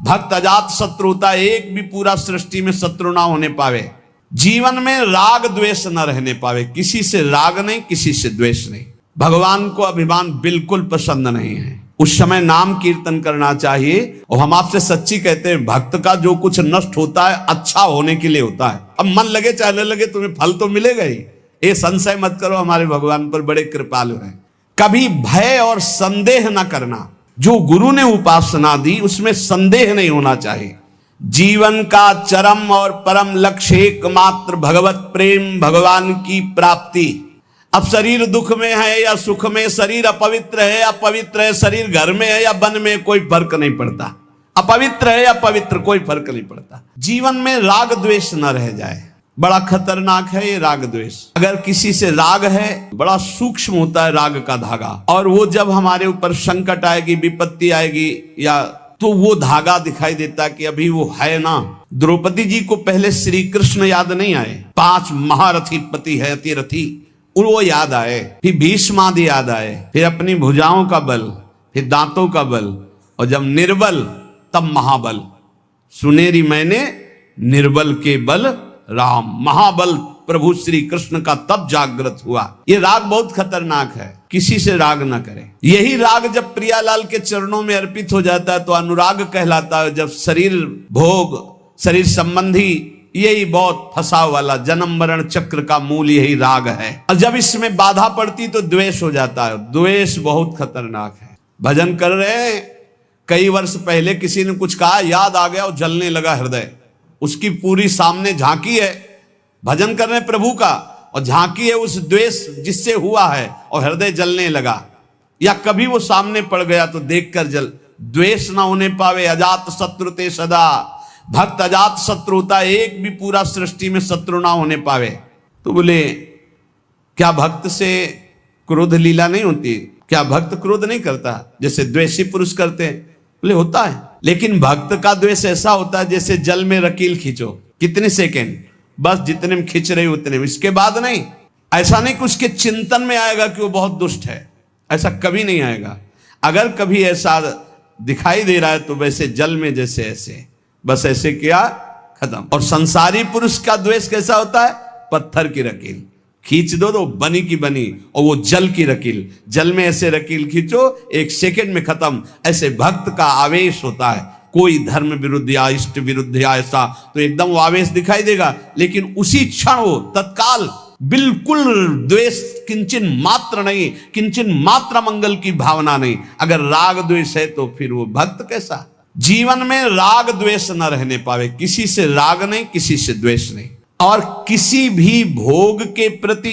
भक्त अजात शत्रु होता है, एक भी पूरा सृष्टि में शत्रु ना होने पावे। जीवन में राग द्वेष न रहने पावे, किसी से राग नहीं, किसी से द्वेष नहीं। भगवान को अभिमान बिल्कुल पसंद नहीं है। उस समय नाम कीर्तन करना चाहिए। और हम आपसे सच्ची कहते हैं, भक्त का जो कुछ नष्ट होता है अच्छा होने के लिए होता है। अब मन लगे चाहे न लगे, तुम्हें फल तो मिलेगा ही, ये संशय मत करो। हमारे भगवान पर बड़े कृपालु हैं। कभी भय और संदेह न करना। जो गुरु ने उपासना दी उसमें संदेह नहीं होना चाहिए। जीवन का चरम और परम लक्ष्य एकमात्र भगवत प्रेम, भगवान की प्राप्ति। अब शरीर दुख में है या सुख में, शरीर अपवित्र है या पवित्र है, शरीर घर में है या वन में, कोई फर्क नहीं पड़ता। अपवित्र है या पवित्र, कोई फर्क नहीं पड़ता। जीवन में राग द्वेष न रह जाए, बड़ा खतरनाक है ये राग द्वेष। अगर किसी से राग है, बड़ा सूक्ष्म होता है राग का धागा, और वो जब हमारे ऊपर संकट आएगी, विपत्ति आएगी, या तो वो धागा दिखाई देता कि अभी वो है ना। द्रौपदी जी को पहले श्री कृष्ण याद नहीं आए, 5 महारथी पति है अतिरथी, वो याद आए, फिर भीष्मादि याद आए, फिर अपनी भुजाओं का बल, फिर दांतों का बल, और जब निर्बल तब महाबल। सुनेरी मैंने निर्बल के बल राम, महाबल प्रभु श्री कृष्ण का तब जागृत हुआ। ये राग बहुत खतरनाक है, किसी से राग ना करें। यही राग जब प्रियालाल के चरणों में अर्पित हो जाता है तो अनुराग कहलाता है। जब शरीर भोग, शरीर संबंधी, यही बहुत फंसाव वाला जन्म मरण चक्र का मूल यही राग है। और जब इसमें बाधा पड़ती तो द्वेष हो जाता है। द्वेष बहुत खतरनाक है। भजन कर रहे हैं, कई वर्ष पहले किसी ने कुछ कहा, याद आ गया और जलने लगा हृदय। उसकी पूरी सामने झांकी है, भजन कर रहे प्रभु का, और झांकी है उस द्वेष जिससे हुआ है, और हृदय जलने लगा। या कभी वो सामने पड़ गया तो देखकर जल। द्वेष ना होने पावे। अजात शत्रु ते सदा, भक्त अजात शत्रु होता है, एक भी पूरा सृष्टि में शत्रु ना होने पावे। तो बोले क्या भक्त से क्रोध लीला नहीं होती? क्या भक्त क्रोध नहीं करता जैसे द्वेषी पुरुष करते हैं? बोले होता है, लेकिन भक्त का द्वेष ऐसा होता है जैसे जल में रकील खींचो, कितने सेकेंड, बस जितने में खींच रहे उतने में, इसके बाद नहीं। ऐसा नहीं कि उसके चिंतन में आएगा कि वो बहुत दुष्ट है, ऐसा कभी नहीं आएगा। अगर कभी ऐसा दिखाई दे रहा है तो वैसे जल में जैसे ऐसे, बस ऐसे किया, खत्म। और संसारी पुरुष का द्वेष कैसा होता है? पत्थर की रकील खींच दो तो बनी की बनी, और वो जल की रकील, जल में ऐसे रकील खींचो, 1 सेकेंड में खत्म। ऐसे भक्त का आवेश होता है, कोई धर्म विरुद्ध या इष्ट विरुद्ध या ऐसा, तो एकदम वो आवेश दिखाई देगा, लेकिन उसी क्षण वो तत्काल बिल्कुल द्वेष किंचन मात्र नहीं, किंचन मात्र मंगल की भावना नहीं। अगर राग द्वेष है तो फिर वो भक्त कैसा? जीवन में राग द्वेष न रहने पावे, किसी से राग नहीं, किसी से द्वेष नहीं। और किसी भी भोग के प्रति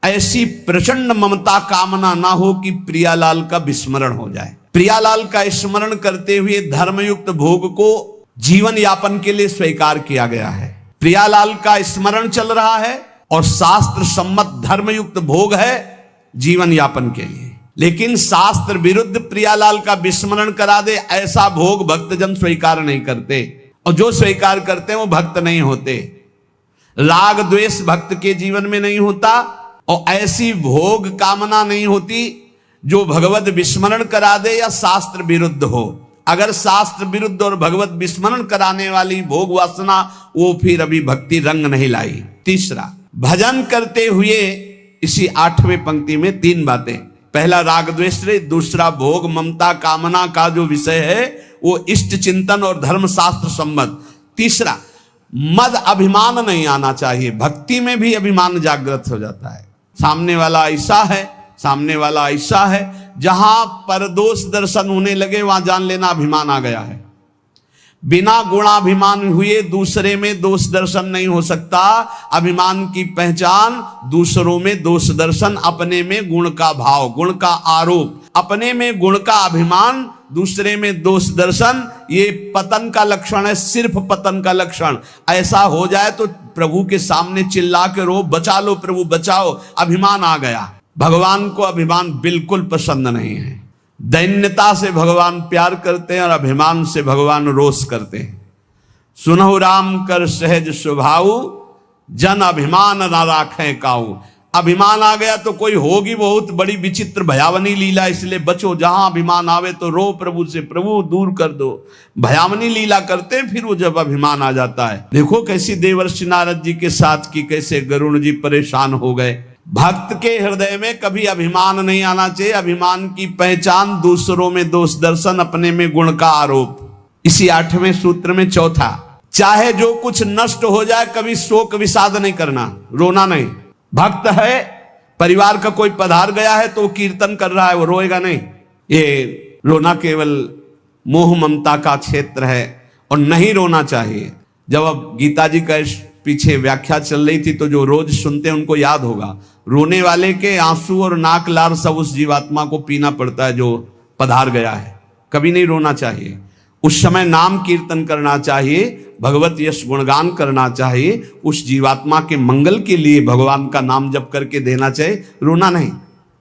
ऐसी प्रचंड ममता कामना ना हो कि प्रियालाल का विस्मरण हो जाए। प्रियालाल का स्मरण करते हुए धर्मयुक्त भोग को जीवन यापन के लिए स्वीकार किया गया है। प्रियालाल का स्मरण चल रहा है और शास्त्र सम्मत धर्मयुक्त भोग है जीवन यापन के लिए। लेकिन शास्त्र विरुद्ध प्रियालाल का विस्मरण करा दे, ऐसा भोग भक्तजन स्वीकार नहीं करते, और जो स्वीकार करते हैं वो भक्त नहीं होते। राग द्वेष भक्त के जीवन में नहीं होता, और ऐसी भोग कामना नहीं होती जो भगवत विस्मरण करा दे या शास्त्र विरुद्ध हो। अगर शास्त्र विरुद्ध और भगवत विस्मरण कराने वाली भोग वासना, वो फिर अभी भक्ति रंग नहीं लाई। तीसरा, भजन करते हुए इसी 8वें पंक्ति में 3 बातें। पहला राग द्वेष, दूसरा भोग ममता कामना का जो विषय है वो इष्ट चिंतन और धर्म शास्त्र सम्मत। तीसरा, मद अभिमान नहीं आना चाहिए। भक्ति में भी अभिमान जागृत हो जाता है। सामने वाला ऐसा है, सामने वाला ऐसा है, जहां पर दोष दर्शन होने लगे वहां जान लेना अभिमान आ गया है। बिना गुणाभिमान हुए दूसरे में दोष दर्शन नहीं हो सकता। अभिमान की पहचान दूसरों में दोष दर्शन, अपने में गुण का भाव, गुण का आरोप, अपने में गुण का अभिमान, दूसरे में दोष दर्शन, ये पतन का लक्षण है, सिर्फ पतन का लक्षण। ऐसा हो जाए तो प्रभु के सामने चिल्ला के रो, बचा लो प्रभु बचाओ, अभिमान आ गया। भगवान को अभिमान बिल्कुल पसंद नहीं है। दैन्यता से भगवान प्यार करते हैं और अभिमान से भगवान रोष करते हैं। सुनहु राम कर सहज स्वभाव, जन अभिमान न राखें काऊ। अभिमान आ गया तो कोई होगी बहुत बड़ी विचित्र भयावनी लीला, इसलिए बचो। जहां अभिमान आवे तो रो प्रभु से, प्रभु दूर कर दो। भयावनी लीला करते हैं फिर वो जब अभिमान आ जाता है। देखो कैसी देवर्षि नारद जी के साथ की, कैसे गरुण जी परेशान हो गए। भक्त के हृदय में कभी अभिमान नहीं आना चाहिए। अभिमान की पहचान दूसरों में दोष दर्शन, अपने में गुण का आरोप। इसी 8वें सूत्र में चौथा, चाहे जो कुछ नष्ट हो जाए कभी शोक विषाद नहीं करना, रोना नहीं। भक्त है, परिवार का कोई पधार गया है तो कीर्तन कर रहा है, वो रोएगा नहीं। ये रोना केवल मोह ममता का क्षेत्र है और नहीं रोना चाहिए। जब अब गीता जी का पीछे व्याख्या चल रही थी तो जो रोज सुनते हैं उनको याद होगा, रोने वाले के आंसू और नाक लार सब उस जीवात्मा को पीना पड़ता है जो पधार गया है। कभी नहीं रोना चाहिए। उस समय नाम कीर्तन करना चाहिए, भगवत यश गुणगान करना चाहिए, उस जीवात्मा के मंगल के लिए भगवान का नाम जप करके देना चाहिए, रोना नहीं।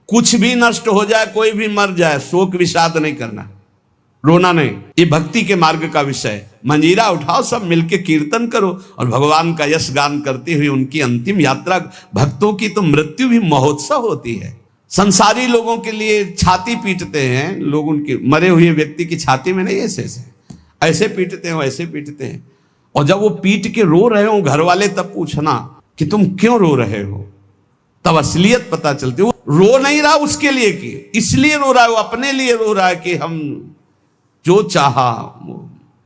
कुछ भी नष्ट हो जाए, कोई भी मर जाए, शोक विषाद नहीं करना, रोना नहीं। ये भक्ति के मार्ग का विषय है। मंजीरा उठाओ, सब मिलके कीर्तन करो और भगवान का यश गान करते हुए उनकी अंतिम यात्रा। भक्तों की तो मृत्यु भी महोत्सव होती है। संसारी लोगों के लिए छाती पीटते हैं लोग, उनके मरे हुए व्यक्ति की छाती में नहीं ऐसे पीटते हैं, वैसे पीटते हैं। और जब वो पीट के रो रहे हो घर वाले, तब पूछना कि तुम क्यों रो रहे हो, तब असलियत पता चलती है। वो रो नहीं रहा उसके लिए कि इसलिए रो रहा है, वो अपने लिए रो रहा है कि हम जो चाहा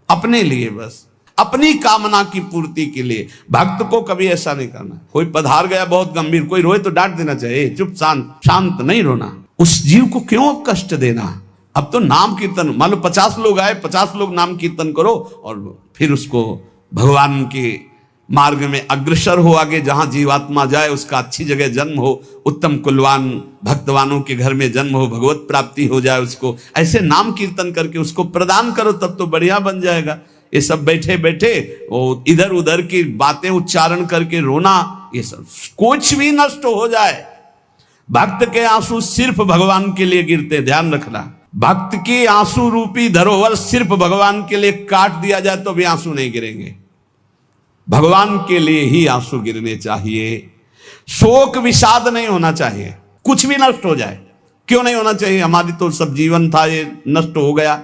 अपने लिए, बस अपनी कामना की पूर्ति के लिए। भक्त को कभी ऐसा नहीं करना। कोई पधार गया बहुत गंभीर, कोई रोए तो डांट देना चाहिए, चुप शांत नहीं रोना। उस जीव को क्यों कष्ट देना। अब तो नाम कीर्तन, मान लो 50 लोग आए, 50 लोग नाम कीर्तन करो और फिर उसको भगवान के मार्ग में अग्रसर हो आगे, जहां जीवात्मा जाए उसका अच्छी जगह जन्म हो, उत्तम कुलवान भक्तवानों के घर में जन्म हो, भगवत प्राप्ति हो जाए उसको। ऐसे नाम कीर्तन करके उसको प्रदान करो, तब तो बढ़िया बन जाएगा। ये सब बैठे बैठे वो इधर उधर की बातें उच्चारण करके रोना, ये सब कुछ भी नष्ट हो जाए। भक्त के आंसू सिर्फ भगवान के लिए गिरते, ध्यान रखना। भक्त की आंसू रूपी धरोहर सिर्फ भगवान के लिए काट दिया जाए तो भी आंसू नहीं गिरेंगे। भगवान के लिए ही आंसू गिरने चाहिए। शोक विषाद नहीं होना चाहिए। कुछ भी नष्ट हो जाए, क्यों नहीं होना चाहिए। हमारी तो सब जीवन था, ये नष्ट हो गया।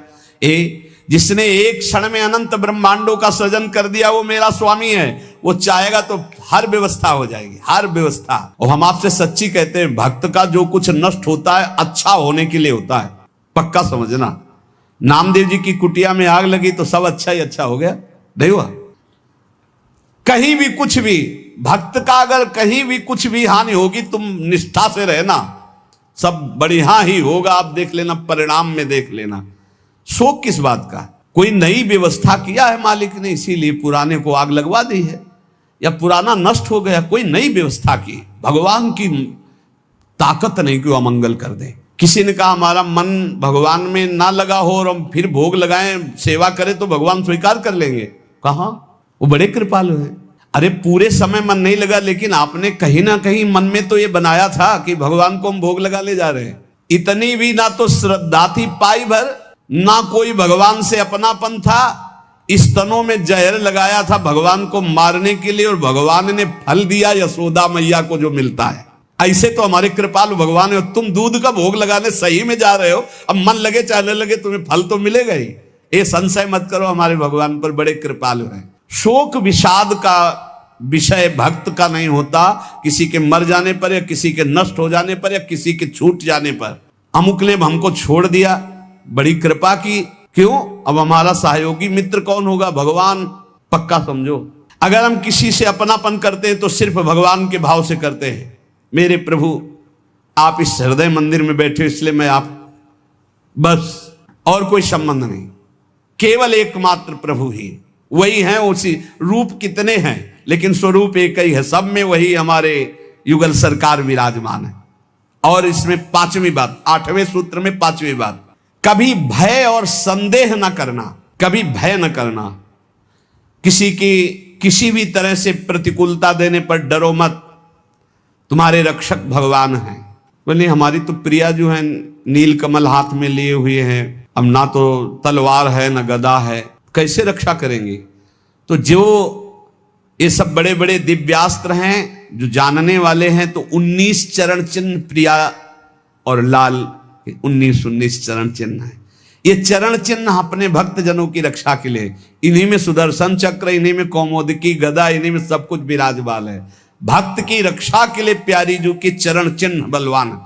जिसने एक क्षण में अनंत ब्रह्मांडों का सृजन कर दिया वो मेरा स्वामी है। वो चाहेगा तो हर व्यवस्था हो जाएगी, हर व्यवस्था। और हम आपसे सच्ची कहते हैं, भक्त का जो कुछ नष्ट होता है अच्छा होने के लिए होता है, पक्का समझना। नामदेव जी की कुटिया में आग लगी तो सब अच्छा ही अच्छा हो गया, नहीं हुआ। कहीं भी कुछ भी, भक्त का अगर कहीं भी कुछ भी हानि होगी, तुम निष्ठा से रहना, सब बढ़िया ही होगा। आप देख लेना, परिणाम में देख लेना। शोक किस बात का। कोई नई व्यवस्था किया है मालिक ने, इसीलिए पुराने को आग लगवा दी है, या पुराना नष्ट हो गया, कोई नई व्यवस्था की। भगवान की ताकत नहीं कि वो अमंगल कर दे। किसी ने कहा हमारा मन भगवान में ना लगा हो और हम फिर भोग लगाएं, सेवा करें तो भगवान स्वीकार कर लेंगे। कहा, वो बड़े कृपालु हैं। अरे पूरे समय मन नहीं लगा, लेकिन आपने कहीं ना कहीं मन में तो ये बनाया था कि भगवान को हम भोग लगा ले जा रहे हैं। इतनी भी ना तो श्रद्धा थी पाई भर, ना कोई भगवान से अपनापन था। स्तनों में जहर लगाया था भगवान को मारने के लिए, और भगवान ने फल दिया यशोदा मैया को जो मिलता है। ऐसे तो हमारे कृपालु भगवान है। तुम दूध का भोग लगाने सही में जा रहे हो, अब मन लगे चाहे लगे तुम्हें फल तो मिलेगा ही। ये संशय मत करो, हमारे भगवान पर बड़े कृपालु हैं। शोक विषाद का विषय भक्त का नहीं होता। किसी के मर जाने पर, या किसी के नष्ट हो जाने पर, या किसी के छूट जाने पर। अमुक ने हमको छोड़ दिया, बड़ी कृपा की, क्यों। अब हमारा सहयोगी मित्र कौन होगा, भगवान। पक्का समझो, अगर हम किसी से अपनापन करते हैं तो सिर्फ भगवान के भाव से करते हैं। मेरे प्रभु आप इस हृदय मंदिर में बैठे, इसलिए मैं आप, बस और कोई संबंध नहीं, केवल एकमात्र प्रभु ही वही हैं। उसी रूप कितने हैं, लेकिन स्वरूप एक ही है। सब में वही हमारे युगल सरकार विराजमान है। और इसमें 5वीं बात, 8वें सूत्र में 5वीं बात, कभी भय और संदेह न करना। कभी भय न करना, किसी की किसी भी तरह से प्रतिकूलता देने पर डरो मत, तुम्हारे रक्षक भगवान हैं। बोले हमारी तो प्रिया जो है नील कमल हाथ में लिए हुए हैं, अब ना तो तलवार है ना गदा है, कैसे रक्षा करेंगे। तो जो ये सब बड़े बड़े दिव्यास्त्र हैं, जो जानने वाले हैं तो 19 चरण चिन्ह प्रिया और लाल 19 चरण चिन्ह है। ये चरण चिन्ह अपने भक्त जनों की रक्षा के लिए, इन्हीं में सुदर्शन चक्र, इन्हीं में कौमोदकी गदा, इन्हीं में सब कुछ विराजमान है। भक्त की रक्षा के लिए प्यारी जो की चरण चिन्ह बलवान।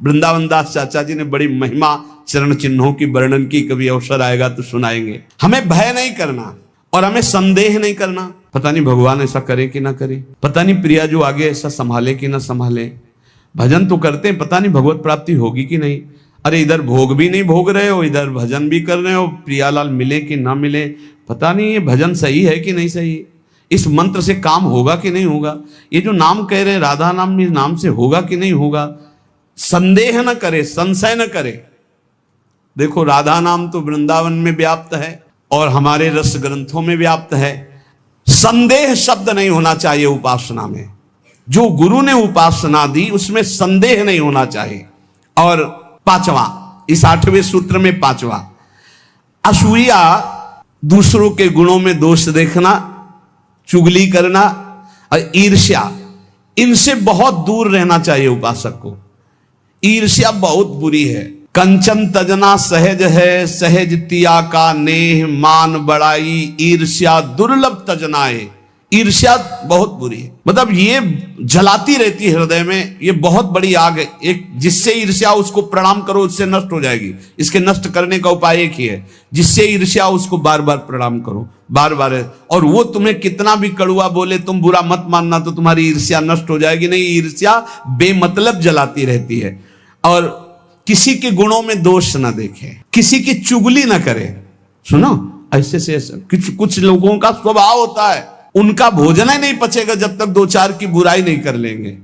वृंदावन दास चाचा जी ने बड़ी महिमा चरण चिन्हों की वर्णन की, कभी अवसर आएगा तो सुनाएंगे। हमें भय नहीं करना और हमें संदेह नहीं करना, पता नहीं भगवान ऐसा करे कि ना करे, पता नहीं प्रिया जो आगे ऐसा संभाले कि ना संभाले। भजन तो करते हैं, पता नहीं भगवत प्राप्ति होगी कि नहीं। अरे इधर भोग भी नहीं भोग रहे हो, इधर भजन भी कर रहे हो, प्रियालाल मिले कि ना मिले, पता नहीं ये भजन सही है कि नहीं सही, इस मंत्र से काम होगा कि नहीं होगा, ये जो नाम कह रहे राधा नाम इस नाम से होगा कि नहीं होगा। संदेह न करे, संशय न करे। देखो राधा नाम तो वृंदावन में व्याप्त है और हमारे रस ग्रंथों में व्याप्त है। संदेह शब्द नहीं होना चाहिए उपासना में। जो गुरु ने उपासना दी उसमें संदेह नहीं होना चाहिए। और पांचवा, इस 8वें सूत्र में पांचवा, असूया, दूसरों के गुणों में दोष देखना, चुगली करना और ईर्ष्या, इनसे बहुत दूर रहना चाहिए उपासक को। ईर्ष्या बहुत बुरी है। कंचन तजना सहज है, सहज तिया का नेह, मान बड़ाई ईर्ष्या दुर्लभ तजनाए। ईर्ष्या बहुत बुरी है, मतलब ये जलाती रहती है हृदय में, ये बहुत बड़ी आग है। एक जिससे ईर्ष्या उसको प्रणाम करो उससे नष्ट हो जाएगी। इसके नष्ट करने का उपाय एक ही है, जिससे ईर्ष्या उसको बार बार प्रणाम करो, बार बार। और वो तुम्हें कितना भी कड़ुआ बोले तुम बुरा मत मानना, तो तुम्हारी ईर्ष्या नष्ट हो जाएगी नहीं। ईर्ष्या बेमतलब जलाती रहती है। और किसी के गुणों में दोष ना देखे, किसी की चुगली ना करे। सुनो ऐसे से कुछ लोगों का स्वभाव होता है, उनका भोजन ही नहीं पचेगा जब तक 2-4 की बुराई नहीं कर लेंगे।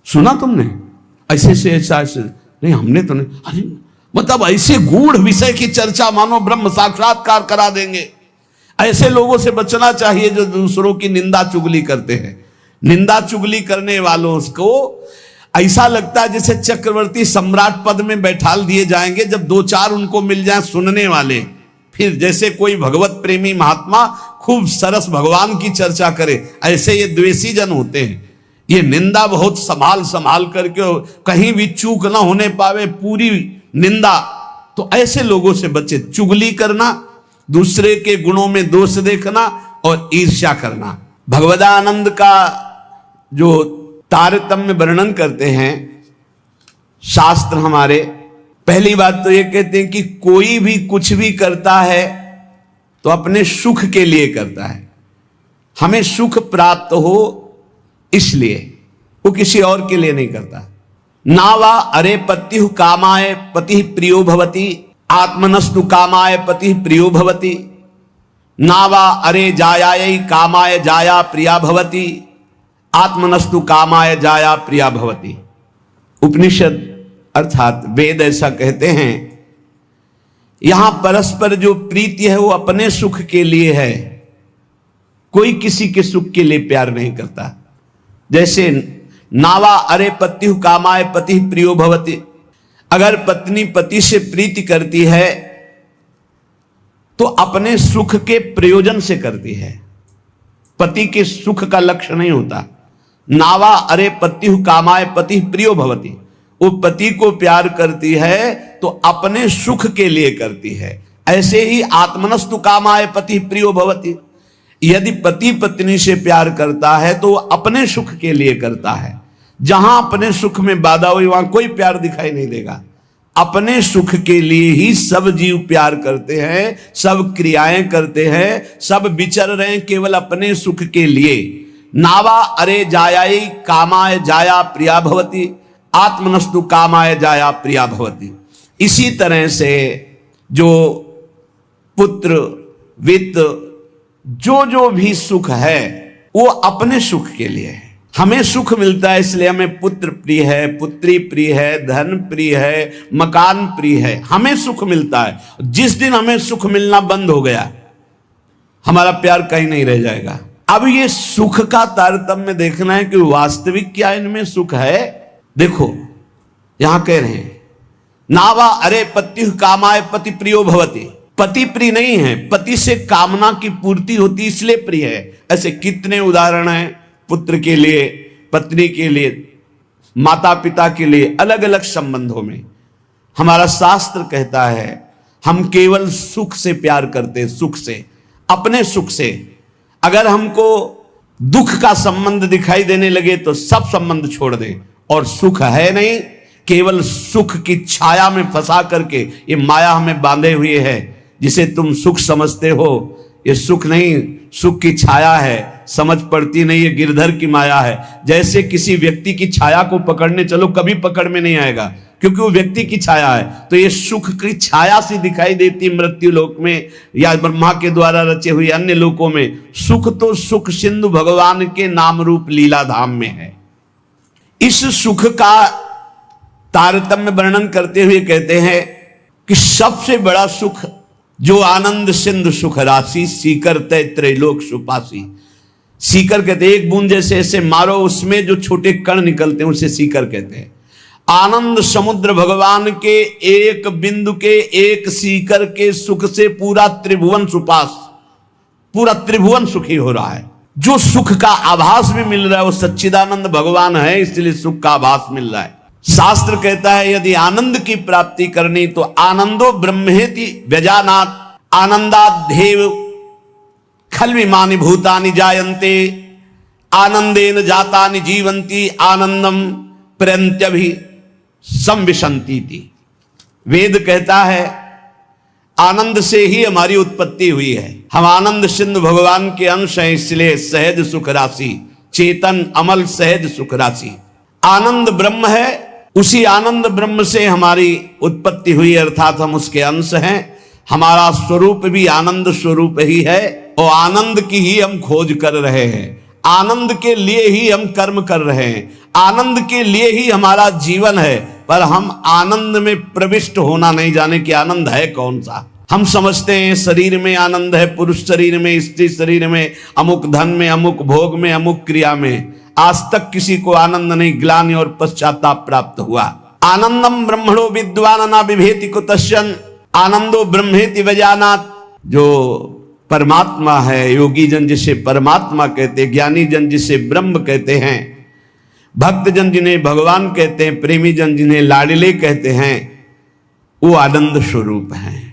सुना तुमने ऐसे से ऐसा नहीं, हमने तो नहीं। अरे मतलब ऐसे गूढ़ विषय की चर्चा मानो ब्रह्म साक्षात्कार करा देंगे। ऐसे लोगों से बचना चाहिए जो दूसरों की निंदा चुगली करते हैं। निंदा चुगली करने वालों को ऐसा लगता है जैसे चक्रवर्ती सम्राट पद में बैठाल दिए जाएंगे, जब 2-4 उनको मिल जाए सुनने वाले। फिर जैसे कोई भगवत प्रेमी महात्मा खूब सरस भगवान की चर्चा करे, ऐसे ये द्वेषी जन होते हैं। ये निंदा बहुत संभाल संभाल करके, कहीं भी चूक ना होने पावे, पूरी निंदा। तो ऐसे लोगों से बचे। चुगली करना, दूसरे के गुणों में दोष देखना और ईर्ष्या करना। भगवदानंद का जो तारतम्य वर्णन करते हैं शास्त्र हमारे, पहली बात तो ये कहते हैं कि कोई भी कुछ भी करता है तो अपने सुख के लिए करता है। हमें सुख प्राप्त हो इसलिए, वो किसी और के लिए नहीं करता। नावा अरे पत्यु कामाय पति प्रियो भवति, आत्मनस्तु कामाय पति प्रियो भवति। नावा अरे जायाय कामाय जाया प्रिया भवति, आत्मनस्तु कामाय जाया प्रिया भवति। उपनिषद अर्थात वेद ऐसा कहते हैं, यहां परस्पर जो प्रीति है वो अपने सुख के लिए है, कोई किसी के सुख के लिए प्यार नहीं करता। जैसे नावा अरे पत्यु कामाय पति प्रियो भवति, अगर पत्नी पति से प्रीति करती है तो अपने सुख के प्रयोजन से करती है, पति के सुख का लक्ष्य नहीं होता। नावा अरे पत्यु कामाय पति प्रियो भवति, वो पति को प्यार करती है तो अपने सुख के लिए करती है। ऐसे ही आत्मनस्तु कामाय पति प्रियो भवति, यदि पति पत्नी से प्यार करता है तो अपने सुख के लिए करता है। जहां अपने सुख में बाधा हुई वहां कोई प्यार दिखाई नहीं देगा। अपने सुख के लिए ही सब जीव प्यार करते हैं, सब क्रियाएं करते हैं, सब विचर रहे हैं केवल अपने सुख के लिए। नावा अरे जायाई कामाय जाया प्रिया भवति, आत्मनस्तु कामाय जाया प्रिया भवति। इसी तरह से जो पुत्र वित्त जो भी सुख है वो अपने सुख के लिए है। हमें सुख मिलता है इसलिए हमें पुत्र प्रिय है, पुत्री प्रिय है, धन प्रिय है, मकान प्रिय है, हमें सुख मिलता है। जिस दिन हमें सुख मिलना बंद हो गया हमारा प्यार कहीं नहीं रह जाएगा। अब ये सुख का तारतम्य देखना है कि वास्तविक क्या इनमें सुख है। देखो यहां कह रहे हैं नावा अरे पत्यु कामाय पति प्रियो भवति, पति प्रिय नहीं है, पति से कामना की पूर्ति होती इसलिए प्रिय है। ऐसे कितने उदाहरण हैं, पुत्र के लिए, पत्नी के लिए, माता पिता के लिए, अलग अलग संबंधों में। हमारा शास्त्र कहता है हम केवल सुख से प्यार करते हैं, सुख से, अपने सुख से। अगर हमको दुख का संबंध दिखाई देने लगे तो सब संबंध छोड़ दें। और सुख है नहीं, केवल सुख की छाया में फंसा करके ये माया हमें बांधे हुए है। जिसे तुम सुख समझते हो ये सुख नहीं, सुख की छाया है, समझ पड़ती नहीं, ये गिरधर की माया है। जैसे किसी व्यक्ति की छाया को पकड़ने चलो, कभी पकड़ में नहीं आएगा, क्योंकि वो व्यक्ति की छाया है। तो ये सुख की छाया सी दिखाई देती मृत्यु लोक में या ब्रह्मा के द्वारा रचे हुए अन्य लोकों में। सुख तो सुख सिंधु भगवान के नाम रूप लीला धाम में है। इस सुख का तारतम्य वर्णन करते हुए कहते हैं कि सबसे बड़ा सुख जो आनंद सिंधु सुख राशि, सीकर तय त्रैलोक सुपासी। सीकर कहते हैं एक बूंद जैसे ऐसे मारो, उसमें जो छोटे कण निकलते हैं उसे सीकर कहते हैं। आनंद समुद्र भगवान के एक बिंदु के, एक सीकर के सुख से पूरा त्रिभुवन सुपास, पूरा त्रिभुवन सुखी हो रहा है। जो सुख का आभास भी मिल रहा है वो सच्चिदानंद भगवान है, इसलिए सुख का आभास मिल रहा है। शास्त्र कहता है यदि आनंद की प्राप्ति करनी तो आनंदो ब्रह्मेति व्यजानात्, आनंदाद्धेव खल्विमानि भूतानि जायन्ते, आनंदेन जातानि जीवन्ति, आनंदम प्रयन्त्यभि संविशन्ति। वेद कहता है आनंद से ही हमारी उत्पत्ति हुई है। हम आनंद सिंधु भगवान के अंश हैं, इसलिए सहज सुख राशि, चेतन अमल सहज सुख राशि। आनंद ब्रह्म है, उसी आनंद ब्रह्म से हमारी उत्पत्ति हुई, अर्थात हम उसके अंश हैं। हमारा स्वरूप भी आनंद स्वरूप ही है और आनंद की ही हम खोज कर रहे हैं। आनंद के लिए ही हम कर्म कर रहे हैं, आनंद के लिए ही हमारा जीवन है। पर हम आनंद में प्रविष्ट होना नहीं जाने कि आनंद है कौन सा। हम समझते हैं शरीर में आनंद है, पुरुष शरीर में, स्त्री शरीर में, अमुक धन में, अमुक भोग में, अमुक क्रिया में। आज तक किसी को आनंद नहीं, ग्लानि और पश्चाताप प्राप्त हुआ। आनंदम ब्रह्मणो विद्वान न बिभेति कुतश्चन, आनंदो ब्रह्मेति वजानात्। जो परमात्मा है, योगी जन जिसे परमात्मा कहते, ज्ञानी जन जिसे ब्रह्म कहते हैं, भक्त जन जिन्हें भगवान कहते हैं, प्रेमी जन जिन्हें लाडले कहते हैं, वो आनंद स्वरूप हैं,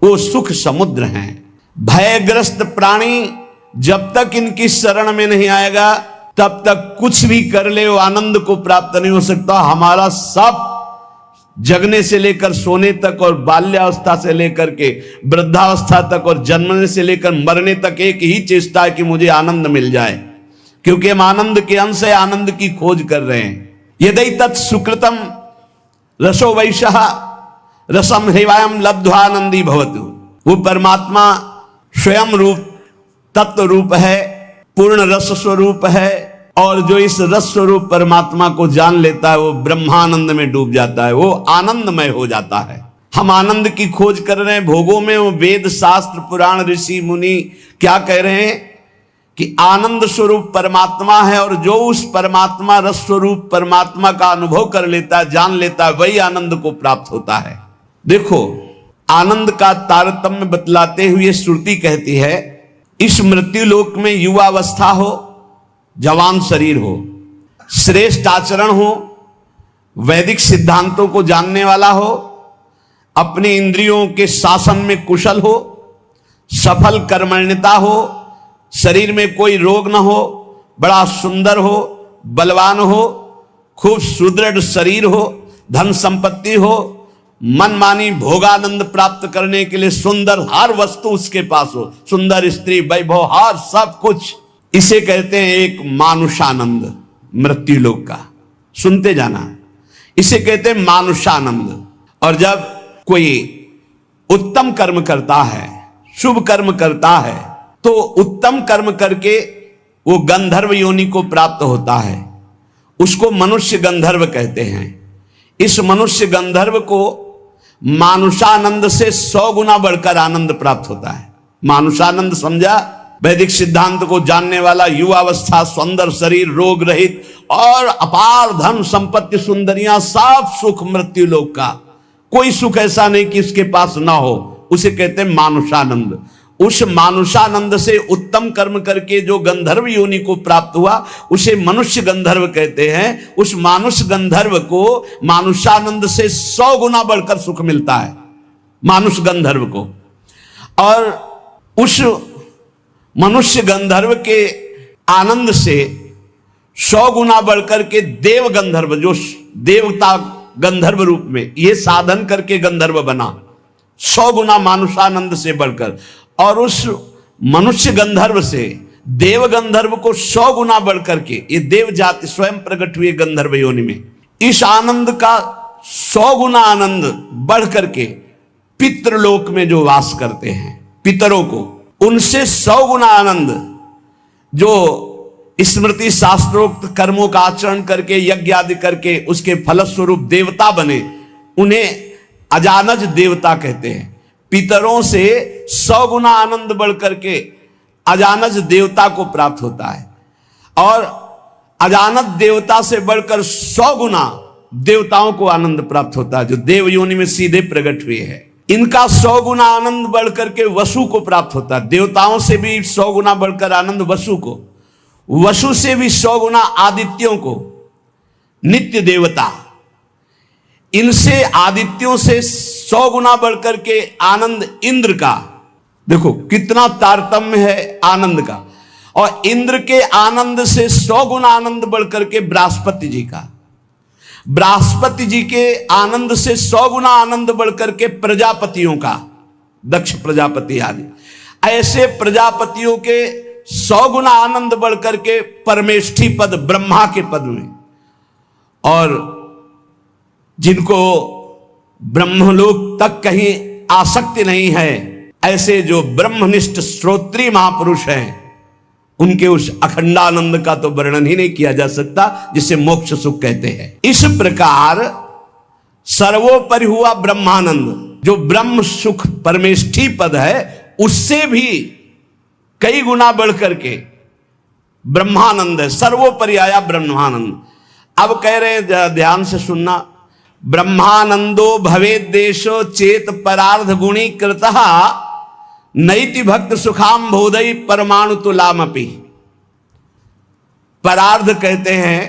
वो सुख समुद्र हैं। भयग्रस्त प्राणी जब तक इनकी शरण में नहीं आएगा तब तक कुछ भी कर ले वो आनंद को प्राप्त नहीं हो सकता। हमारा सब जगने से लेकर सोने तक और बाल्यावस्था से लेकर के वृद्धावस्था तक और जन्मने से लेकर मरने तक एक ही चेष्टा है कि मुझे आनंद मिल जाए, क्योंकि हम आनंद के अंश है, आनंद की खोज कर रहे हैं। यदि तत् सुकृतम रसो वैशः रसम हृवायम लब्ध्वानंदी भवतु। वो परमात्मा स्वयं रूप तत्व रूप है, पूर्ण रस स्वरूप है, और जो इस रस स्वरूप परमात्मा को जान लेता है वो ब्रह्मानंद में डूब जाता है, वो आनंदमय हो जाता है। हम आनंद की खोज कर रहे हैं भोगों में। वो वेद शास्त्र पुराण ऋषि मुनि क्या कह रहे हैं कि आनंद स्वरूप परमात्मा है, और जो उस परमात्मा रस स्वरूप परमात्मा का अनुभव कर लेता है, जान लेता है, वही आनंद को प्राप्त होता है। देखो, आनंद का तारतम्य बतलाते हुए श्रुति कहती है इस मृत्यु लोक में युवावस्था हो, जवान शरीर हो, श्रेष्ठ आचरण हो, वैदिक सिद्धांतों को जानने वाला हो, अपने इंद्रियों के शासन में कुशल हो, सफल कर्मण्यता हो, शरीर में कोई रोग न हो, बड़ा सुंदर हो, बलवान हो, खूब सुदृढ़ शरीर हो, धन संपत्ति हो, मनमानी भोगानंद प्राप्त करने के लिए सुंदर हर वस्तु उसके पास हो, सुंदर स्त्री, वैभव, हर सब कुछ। इसे कहते हैं एक मानुषानंद मृत्यु लोक का। सुनते जाना, इसे कहते हैं मानुषानंद। और जब कोई उत्तम कर्म करता है, शुभ कर्म करता है, तो उत्तम कर्म करके वो गंधर्व योनि को प्राप्त होता है, उसको मनुष्य गंधर्व कहते हैं। इस मनुष्य गंधर्व को मानुषानंद से 100 गुना बढ़कर आनंद प्राप्त होता है। मानुषानंद समझा, वैदिक सिद्धांत को जानने वाला, युवावस्था, सुंदर शरीर, रोग रहित और अपार धन संपत्ति, सुंदरियां, सब सुख मृत्यु लोक का। कोई सुख ऐसा नहीं कि इसके पास ना हो, उसे कहते हैं मानुषानंद। उस मानुषानंद से उत्तम कर्म करके जो गंधर्व योनि को प्राप्त हुआ उसे मनुष्य गंधर्व कहते हैं। उस मानुष गंधर्व को मानुषानंद से 100 गुना बढ़कर सुख मिलता है मानुष गंधर्व को। और उस मनुष्य गंधर्व के आनंद से 100 गुना बढ़कर के देव गंधर्व, जो देवता गंधर्व रूप में ये साधन करके गंधर्व बना, 100 गुना मानुषानंद से बढ़कर। और उस मनुष्य गंधर्व से देव गंधर्व को 100 गुना बढ़कर के ये देव जाति स्वयं प्रकट हुए गंधर्व योनि में। इस आनंद का 100 गुना आनंद बढ़ करके पितृलोक में जो वास करते हैं पितरों को, उनसे 100 गुना आनंद जो स्मृति शास्त्रोक्त कर्मों का आचरण करके यज्ञ आदि करके उसके फलस्वरूप देवता बने, उन्हें अजानज देवता कहते हैं। पितरों से 100 गुना आनंद बढ़ करके अजानज देवता को प्राप्त होता है। और अजानज देवता से बढ़कर 100 गुना देवताओं को आनंद प्राप्त होता है जो देव योनि में सीधे प्रकट हुए हैं। इनका 100 गुना आनंद बढ़ करके वसु को प्राप्त होता है। देवताओं से भी 100 गुना बढ़कर आनंद वसु को, वसु से भी 100 गुना आदित्यों को, नित्य देवता। इनसे आदित्यों से 100 गुना बढ़कर के आनंद इंद्र का। देखो कितना तारतम्य है आनंद का। और इंद्र के आनंद से 100 गुना आनंद बढ़कर के बृहस्पति जी का, बृहस्पति जी के आनंद से 100 गुना आनंद बढ़कर के प्रजापतियों का, दक्ष प्रजापति आदि। ऐसे प्रजापतियों के 100 गुना आनंद बढ़कर के परमेष्ठी पद ब्रह्मा के पद में। और जिनको ब्रह्मलोक तक कहीं आसक्ति नहीं है, ऐसे जो ब्रह्मनिष्ठ श्रोत्री महापुरुष हैं, उनके उस अखंडानंद का तो वर्णन ही नहीं किया जा सकता, जिसे मोक्ष सुख कहते हैं। इस प्रकार सर्वोपरि हुआ ब्रह्मानंद, जो ब्रह्म सुख परमेष्ठी पद है, उससे भी कई गुना बढ़ करके ब्रह्मानंद है। सर्वोपरि आया ब्रह्मानंद। अब कह रहे हैं, ध्यान से सुनना, ब्रह्मानंदो भवेद देशो चेत परार्ध गुणी कृतः नैति भक्त सुखाम बोधई परमाणु तुलामपि। परार्ध कहते हैं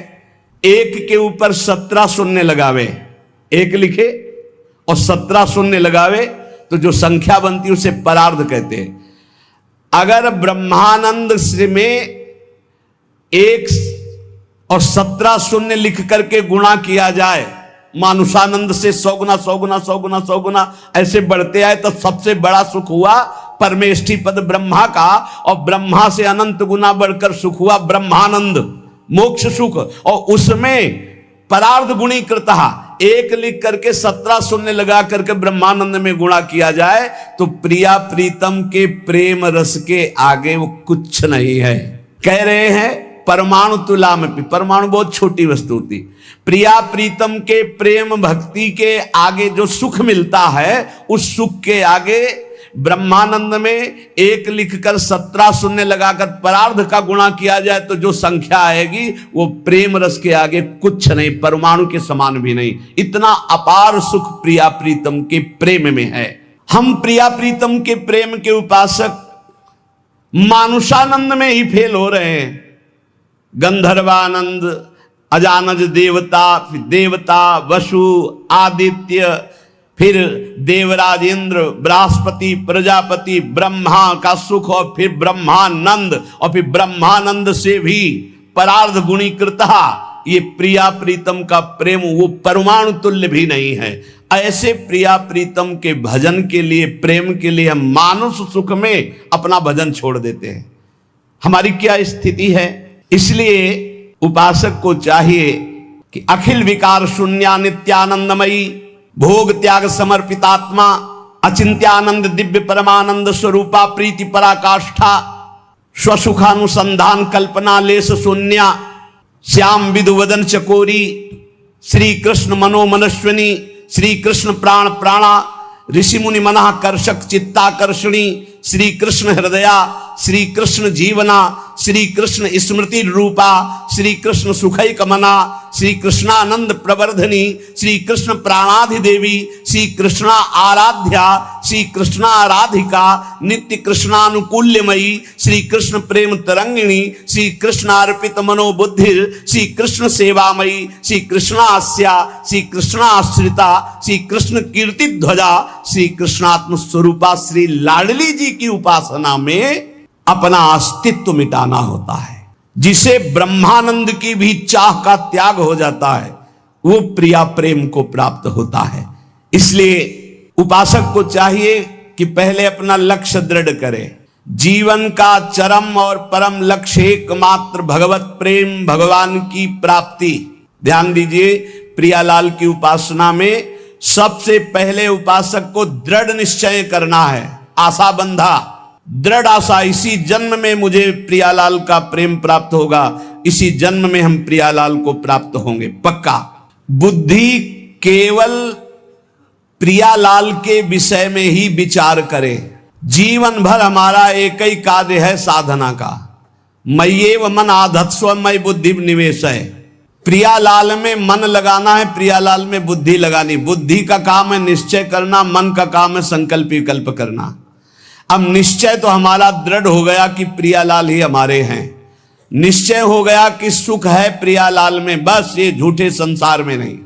एक के ऊपर 17 शून्य लगावे, एक लिखे और 17 शून्य लगावे तो जो संख्या बनती है उसे परार्ध कहते हैं। अगर ब्रह्मानंद में 1 और 17 शून्य लिख करके गुणा किया जाए, मानुषानंद से 100 गुना 100 गुना 100 गुना 100 गुना ऐसे बढ़ते आए, तो सबसे बड़ा सुख हुआ परमेष्ठी पद ब्रह्मा का। और ब्रह्मा से अनंत गुना बढ़कर सुख हुआ ब्रह्मानंद, मोक्ष सुख। और उसमें परार्ध गुणी कृतः, 1 लिख करके 17 शून्य लगा करके ब्रह्मानंद में गुणा किया जाए तो प्रिया प्रीतम के प्रेम रस के आगे वो कुछ नहीं है। कह रहे हैं परमाणु तुला में, परमाणु बहुत छोटी वस्तु होती, प्रिया प्रीतम के प्रेम भक्ति के आगे जो सुख मिलता है, उस सुख के आगे ब्रह्मानंद में 1 लिखकर 17 शून्य लगाकर परार्ध का गुणा किया जाए तो जो संख्या आएगी वो प्रेम रस के आगे कुछ नहीं, परमाणु के समान भी नहीं। इतना अपार सुख प्रिया प्रीतम के प्रेम में है। हम प्रिया प्रीतम के प्रेम के उपासक मानुषानंद में ही फेल हो रहे हैं। गंधर्वानंद, अजानज देवता, फिर देवता, वसु, आदित्य, फिर देवराज इंद्र, बृहस्पति, प्रजापति, ब्रह्मा का सुख, और फिर ब्रह्मानंद, और फिर ब्रह्मानंद से भी परार्ध गुणीकृता, ये प्रिया प्रीतम का प्रेम वो परमाणु तुल्य भी नहीं है। ऐसे प्रिया प्रीतम के भजन के लिए, प्रेम के लिए हम मानुष सुख में अपना भजन छोड़ देते हैं। हमारी क्या स्थिति है? इसलिए उपासक को चाहिए कि अखिल विकार शून्या नित्यानंदमयी भोग त्याग समर्पितात्मा अचिंत्यानंद दिव्य परमानंद स्वरूपा प्रीति पराकाष्ठा स्वसुखानुसंधान कल्पना लेस शून्या श्याम विदुवदन चकोरी श्री कृष्ण मनोमनस्विनी श्री कृष्ण प्राण प्राणा ऋषि मुनि मना कर्षक चित्ताकर्षणी श्री कृष्ण हृदया, श्री कृष्ण जीवना, श्री कृष्ण स्मृति रूपा, श्री कृष्ण सुखई कमना, श्री कृष्णानंद प्रवर्धनी, श्री कृष्ण प्राणाधिदेवी, श्री कृष्णा आराध्या, श्री कृष्णा आराधिका, नित्य कृष्णानुकूल्यमयी, श्री कृष्ण प्रेम तरंगिणी, श्री कृष्ण अर्पित मनोबुद्धिर, श्री कृष्ण सेवामयी, श्री कृष्णास्या, श्री कृष्णाश्रिता, श्री कृष्ण कीर्ति ध्वजा, श्री कृष्णात्म स्वरूपा श्री लाडली जी की उपासना में अपना अस्तित्व मिटाना होता है। जिसे ब्रह्मानंद की भी चाह का त्याग हो जाता है वो प्रिया प्रेम को प्राप्त होता है। इसलिए उपासक को चाहिए कि पहले अपना लक्ष्य दृढ़ करे। जीवन का चरम और परम लक्ष्य एकमात्र भगवत प्रेम, भगवान की प्राप्ति। ध्यान दीजिए, प्रियालाल की उपासना में सबसे पहले उपासक को दृढ़ निश्चय करना है, आशा बंधा, दृढ़ आशा, इसी जन्म में मुझे प्रियालाल का प्रेम प्राप्त होगा, इसी जन्म में हम प्रियालाल को प्राप्त होंगे, पक्का। बुद्धि केवल प्रियालाल के विषय में ही विचार करे। जीवन भर हमारा एक ही कार्य है साधना का, मय्येव मन आधत्स्व मयि बुद्धि निवेश है। प्रियालाल में मन लगाना है, प्रियालाल में बुद्धि लगानी। बुद्धि का काम है निश्चय करना, मन का काम है संकल्प विकल्प करना। अब निश्चय तो हमारा दृढ़ हो गया कि प्रियालाल ही हमारे हैं, निश्चय हो गया कि सुख है प्रियालाल में, बस ये झूठे संसार में नहीं।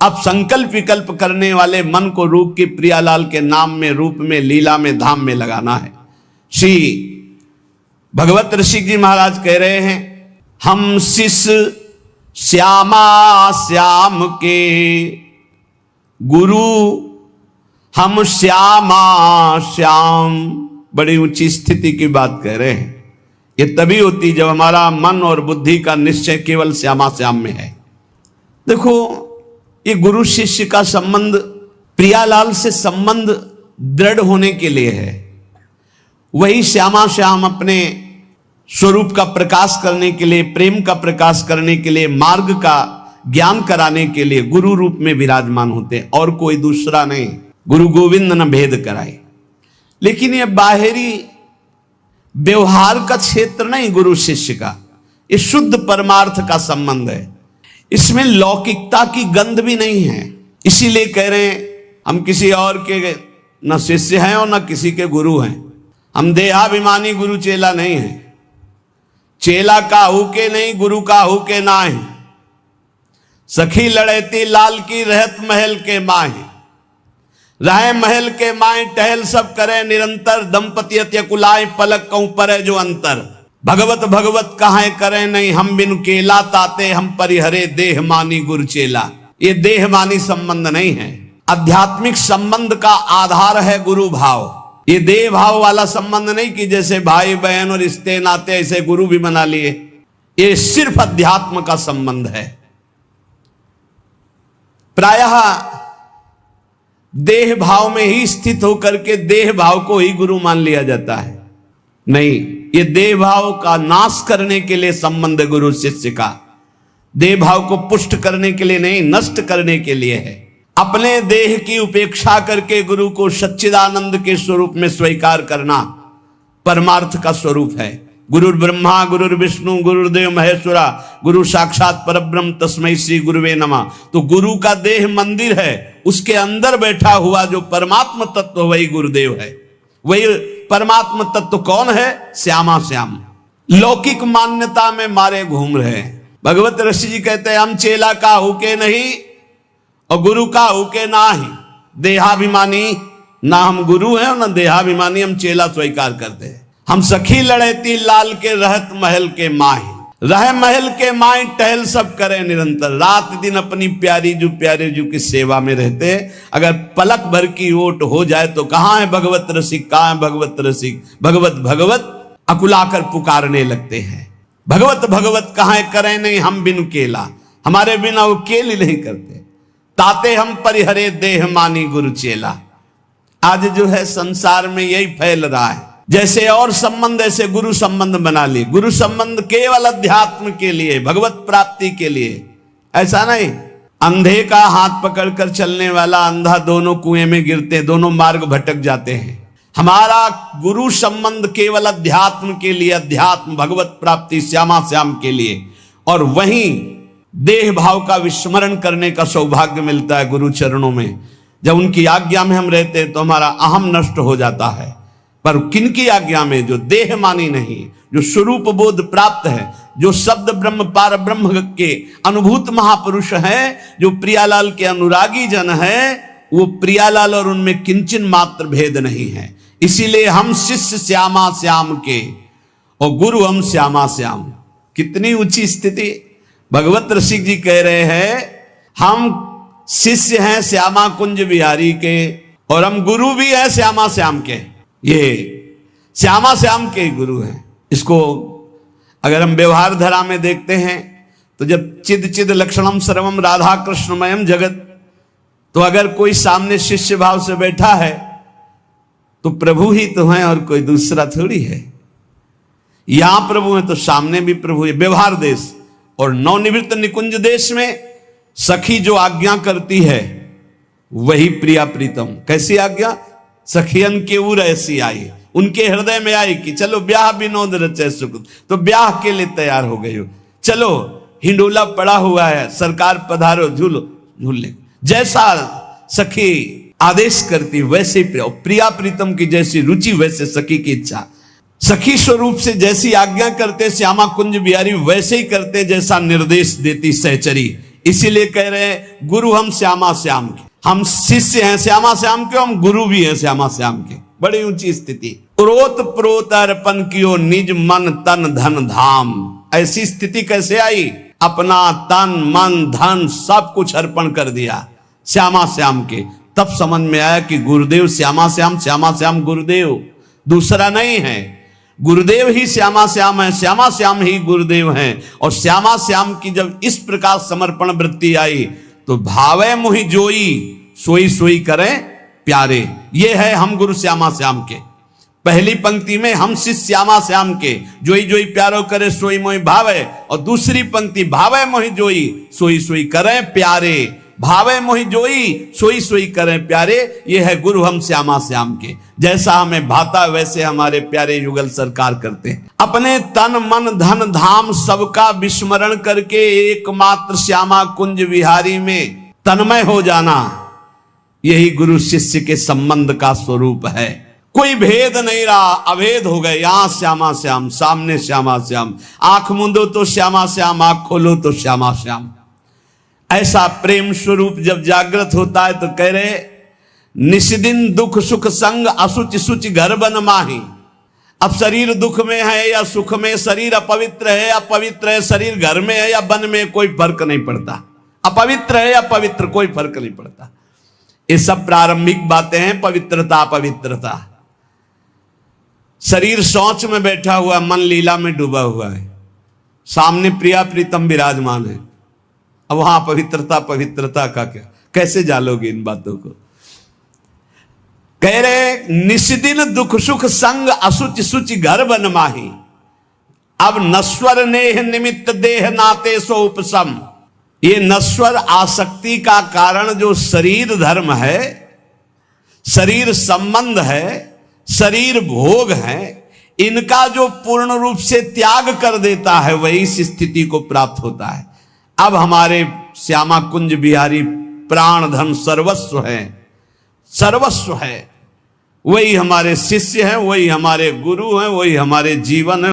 अब संकल्प विकल्प करने वाले मन को रूप के प्रियालाल के नाम में, रूप में, लीला में, धाम में लगाना है। श्री भगवत ऋषि जी महाराज कह रहे हैं, हम शिष्य श्यामा श्याम के गुरु, हम श्यामा श्याम। बड़ी ऊंची स्थिति की बात कह रहे हैं। ये तभी होती जब हमारा मन और बुद्धि का निश्चय केवल श्यामा श्याम में है। देखो, ये गुरु शिष्य का संबंध प्रियालाल से संबंध दृढ़ होने के लिए है। वही श्यामा श्याम अपने स्वरूप का प्रकाश करने के लिए, प्रेम का प्रकाश करने के लिए, मार्ग का ज्ञान कराने के लिए गुरु रूप में विराजमान होते हैं, और कोई दूसरा नहीं। गुरु गोविंद न भेद कराए। लेकिन यह बाहरी व्यवहार का क्षेत्र नहीं गुरु शिष्य का, ये शुद्ध परमार्थ का संबंध है। इसमें लौकिकता की गंध भी नहीं है। इसीलिए कह रहे हैं हम किसी और के न शिष्य हैं और न किसी के गुरु हैं। हम देहाभिमानी गुरु चेला नहीं है। चेला काहू के नहीं, गुरु काहू के ना है। सखी लड़ैती लाल की रहत महल के माहे, रहे महल के माए टहल सब करे निरंतर, दंपति अत्यकुलाए पलक कहूं पर जो अंतर। भगवत भगवत कहां करे नहीं, हम बिनु केला ताते हम परिहरे देह मानी गुरु चेला। ये देह मानी संबंध नहीं है। आध्यात्मिक संबंध का आधार है गुरु भाव। ये देह भाव वाला संबंध नहीं कि जैसे भाई बहन और रिश्ते नाते ऐसे गुरु भी बना लिए। ये सिर्फ अध्यात्म का संबंध है। प्रायः देह भाव में ही स्थित होकर के देह भाव को ही गुरु मान लिया जाता है। नहीं, ये देह भाव का नाश करने के लिए संबंध है गुरु शिष्य का। देह भाव को पुष्ट करने के लिए नहीं, नष्ट करने के लिए है। अपने देह की उपेक्षा करके गुरु को सच्चिदानंद के स्वरूप में स्वीकार करना परमार्थ का स्वरूप है। गुरु ब्रह्मा गुरु विष्णु गुरुदेव महेश्वरा, गुरु साक्षात परब्रह्म तस्मै श्री गुरुवे नमः। तो गुरु का देह मंदिर है, उसके अंदर बैठा हुआ जो परमात्म तत्व वही गुरुदेव है। वही परमात्म तत्व कौन है? श्यामा श्याम। लौकिक मान्यता में मारे घूम रहे हैं। भगवत ऋषि जी कहते हैं हम चेला का हुके नहीं और गुरु का हुके ना ही। देहाभिमानी ना हम गुरु हैं और ना देहाभिमानी हम चेला स्वीकार करते हैं। हम सखी लड़ैती लाल के रहत महल के माही, रह महल के माई टहल सब करे निरंतर। रात दिन अपनी प्यारे जू की सेवा में रहते। अगर पलक भर की ओट हो जाए तो कहां है भगवत रसिक, कहां है भगवत रसिक, भगवत भगवत अकुलाकर पुकारने लगते हैं। भगवत भगवत कहां करें नहीं हम बिनु केला, हमारे बिना वो केल ही नहीं करते। ताते हम परिहरे देह मानी गुरु चेला। आज जो है संसार में यही फैल रहा है। जैसे और संबंध ऐसे गुरु संबंध बना लिए। गुरु संबंध केवल अध्यात्म के लिए, भगवत प्राप्ति के लिए, ऐसा नहीं। अंधे का हाथ पकड़कर चलने वाला अंधा दोनों कुएं में गिरते, दोनों मार्ग भटक जाते हैं। हमारा गुरु संबंध केवल अध्यात्म के लिए, अध्यात्म भगवत प्राप्ति श्यामा श्याम के लिए, और वहीं देह भाव का विस्मरण करने का सौभाग्य मिलता है गुरु चरणों में। जब उनकी आज्ञा में हम रहते हैं तो हमारा अहम नष्ट हो जाता है। पर किनकी आज्ञा में? जो देह मानी नहीं, जो स्वरूप बोध प्राप्त है, जो शब्द ब्रह्म पार ब्रह्म के अनुभूत महापुरुष हैं, जो प्रियालाल के अनुरागी जन हैं, वो प्रियालाल और उनमें किंचन मात्र भेद नहीं है। इसीलिए हम शिष्य श्यामा श्याम के और गुरु हम श्यामा श्याम। कितनी ऊंची स्थिति! भगवत रसिक जी कह रहे हैं हम शिष्य हैं श्यामा कुंज बिहारी के और हम गुरु भी हैं श्यामा श्याम के। ये श्यामा श्याम के गुरु हैं। इसको अगर हम व्यवहार धरा में देखते हैं तो जब चिद चिद लक्षणम सर्वम राधा कृष्णमयम जगत, तो अगर कोई सामने शिष्य भाव से बैठा है तो प्रभु ही तो है और कोई दूसरा थोड़ी है। यहां प्रभु है तो सामने भी प्रभु है। व्यवहार देश और नवनिवृत्त निकुंज देश में सखी जो आज्ञा करती है वही प्रिया प्रीतम। कैसी आज्ञा? सखियन के उर ऐसी आई, उनके हृदय में आई कि चलो ब्याह विनोद रचे सुख, तो ब्याह के लिए तैयार हो गई हो। चलो हिंडोला पड़ा हुआ है, सरकार पधारो, झूलो झूल ले। जैसा सखी आदेश करती वैसे प्रिया प्रीतम की जैसी रुचि वैसे सखी की इच्छा। सखी स्वरूप से जैसी आज्ञा करते श्यामा कुंज बिहारी वैसे ही करते जैसा निर्देश देती सहचरी। इसीलिए कह रहे हैं गुरु हम श्यामा श्याम के। हम शिष्य हैं श्यामा श्याम के, हम गुरु भी हैं श्यामा श्याम के। बड़ी ऊंची स्थिति। प्रोत प्रोत अर्पण कियो निज मन तन धन धाम। ऐसी स्थिति कैसे आई? अपना तन मन धन सब कुछ अर्पण कर दिया श्यामा श्याम के। तब समझ में आया कि गुरुदेव श्यामा श्याम गुरुदेव, दूसरा नहीं है। गुरुदेव ही श्यामा श्याम है, श्यामा श्याम ही गुरुदेव हैं। और श्यामा श्याम की जब इस प्रकार समर्पण वृत्ति आई तो भावे मोहि जोई सोई सोई करें प्यारे। ये है हम गुरु श्यामा श्याम के। पहली पंक्ति में हम शिष्य श्यामा श्याम के, जोई जोई प्यारो करे सोई मोहि भावे, और दूसरी पंक्ति भावे मोहि जोई सोई सोई करें प्यारे। भावे मोहि जोई सोई सोई करें प्यारे, ये है गुरु हम श्यामा श्याम के। जैसा हमें भाता वैसे हमारे प्यारे युगल सरकार करते हैं। अपने तन मन धन धाम सबका विस्मरण करके एकमात्र श्यामा कुंज विहारी में तन्मय हो जाना, यही गुरु शिष्य के संबंध का स्वरूप है। कोई भेद नहीं रहा, अभेद हो गए। यहां श्यामा श्याम, सामने श्यामा श्याम, आंख मूंदो तो श्यामा श्याम, आंख खोलो तो श्यामा श्याम। ऐसा प्रेम स्वरूप जब जागृत होता है तो कह रहे निष्दिन दुख सुख संग असुचि सुचि घर बन माही। अब शरीर दुख में है या सुख में, शरीर अपवित्र है या पवित्र है, शरीर घर में है या वन में, कोई फर्क नहीं पड़ता। अपवित्र है या पवित्र, कोई फर्क नहीं पड़ता। ये सब प्रारंभिक बातें हैं। पवित्रता अपवित्रता, शरीर शौच में बैठा हुआ, मन लीला में डूबा हुआ है, सामने प्रिया प्रीतम विराजमान है। अब वहां पवित्रता पवित्रता का क्या, कैसे जालोगे इन बातों को? कह रहे निष्दिन दुख सुख संग असुचि सुचि घर बन माही। अब नश्वर नेह निमित्त देह नाते सो उपसम। ये नश्वर आसक्ति का कारण जो शरीर धर्म है, शरीर संबंध है, शरीर भोग है, इनका जो पूर्ण रूप से त्याग कर देता है वही इस स्थिति को प्राप्त होता है। अब हमारे श्यामा कुंज बिहारी प्राण धन सर्वस्व है, सर्वस्व है। वही हमारे शिष्य हैं, वही हमारे गुरु हैं, वही हमारे जीवन है।